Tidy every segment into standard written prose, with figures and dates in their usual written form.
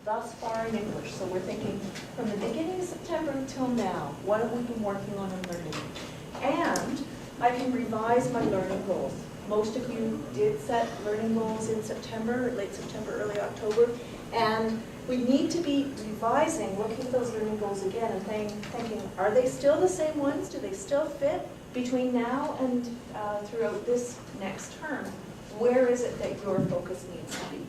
thus far in English. So we're thinking from the beginning of September until now, what have we been working on in learning? And I can revise my learning goals. Most of you did set learning goals in September, late September, early October, and we need to be revising, looking at those learning goals again and thinking, are they still the same ones? Do they still fit between now and throughout this next term? Where is it that your focus needs to be?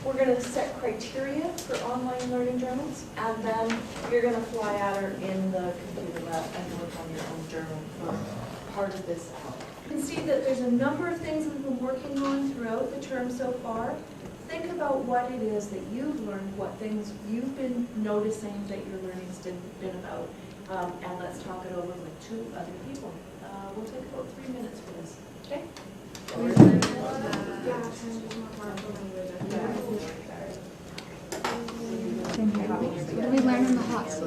We're going to set criteria for online learning journals, and then you're going to fly at her in the computer lab and work on your own journal for part of this hour. You can see that there's a number of things we've been working on throughout the term so far. Think about what it is that you've learned, what things you've been noticing that your learning's been about, and let's talk it over with 2 other people. We'll take about 3 minutes for this, okay? What do we learn in the hot seat?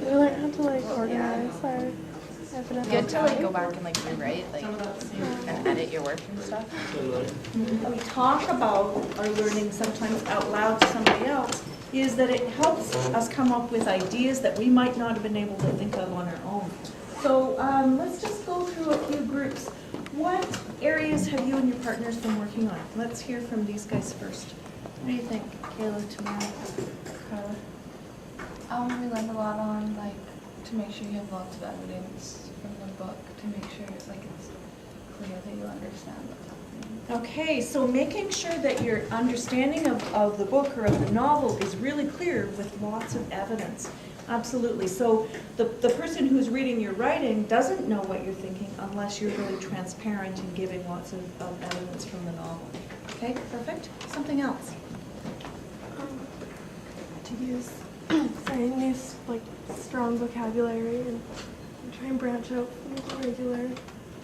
We learn how to like organize our evidence. Good to like go back and like rewrite like and edit your work and stuff. We talk about our learning sometimes out loud to somebody else, is that it helps us come up with ideas that we might not have been able to think of on our own. So let's just go through a few groups. What areas have you and your partners been working on? Let's hear from these guys first. What do you think, Kayla, Tamara, Carla? We learned a lot on like to make sure you have lots of evidence from the book to make sure like it's clear that you understand what's happening. Okay, so making sure that your understanding of the book or of the novel is really clear with lots of evidence. Absolutely. So the person who's reading your writing doesn't know what you're thinking unless you're really transparent and giving lots of evidence from the novel. Okay, perfect. Something else? To use use like strong vocabulary and try and branch out from the regular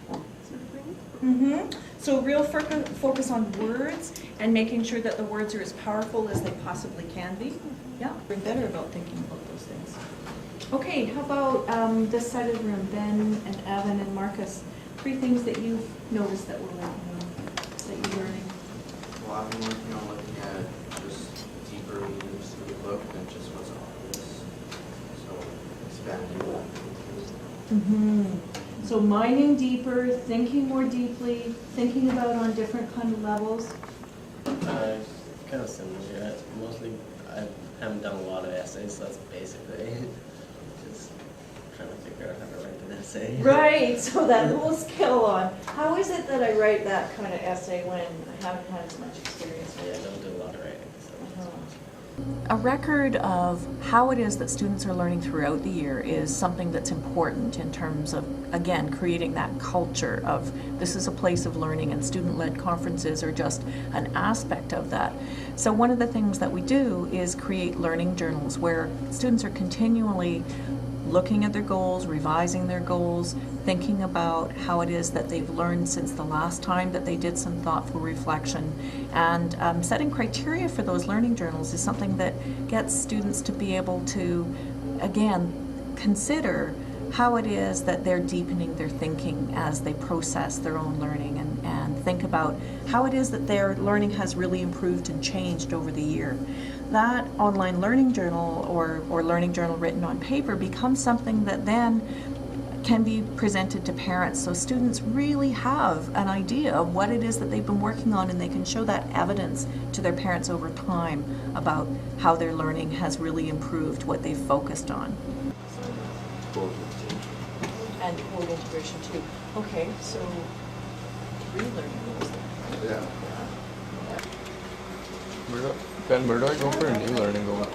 sort of thing. Mm-hmm. So real focus on words and making sure that the words are as powerful as they possibly can be. Yeah, we're better about thinking about those things. Okay, how about this side of the room, Ben and Evan and Marcus? 3 things that you've noticed that we're working on, that you're learning. Well, I've been working on looking at just deeper meanings to the book than just what's obvious. So expanding that. Mm-hmm. So mining deeper, thinking more deeply, thinking about on different kind of levels. Kind of similar. Mostly, I haven't done a lot of essays, so that's basically just trying to figure out how to write an essay. Right, so that whole skill on. How is it that I write that kind of essay when I haven't had as much experience with Yeah, I it? don't do a lot of writing. So. A record of how it is that students are learning throughout the year is something that's important in terms of, again, creating that culture of this is a place of learning, and student-led conferences are just an aspect of that. So one of the things that we do is create learning journals where students are continually looking at their goals, revising their goals, thinking about how it is that they've learned since the last time that they did some thoughtful reflection. And setting criteria for those learning journals is something that gets students to be able to, again, consider how it is that they're deepening their thinking as they process their own learning, and think about how it is that their learning has really improved and changed over the year. That online learning journal or learning journal written on paper becomes something that then can be presented to parents, so students really have an idea of what it is that they've been working on, and they can show that evidence to their parents over time about how their learning has really improved, what they've focused on. And word integration too. Okay, so 3 learning goals. Yeah. Ben, where do I go for a new learning goal?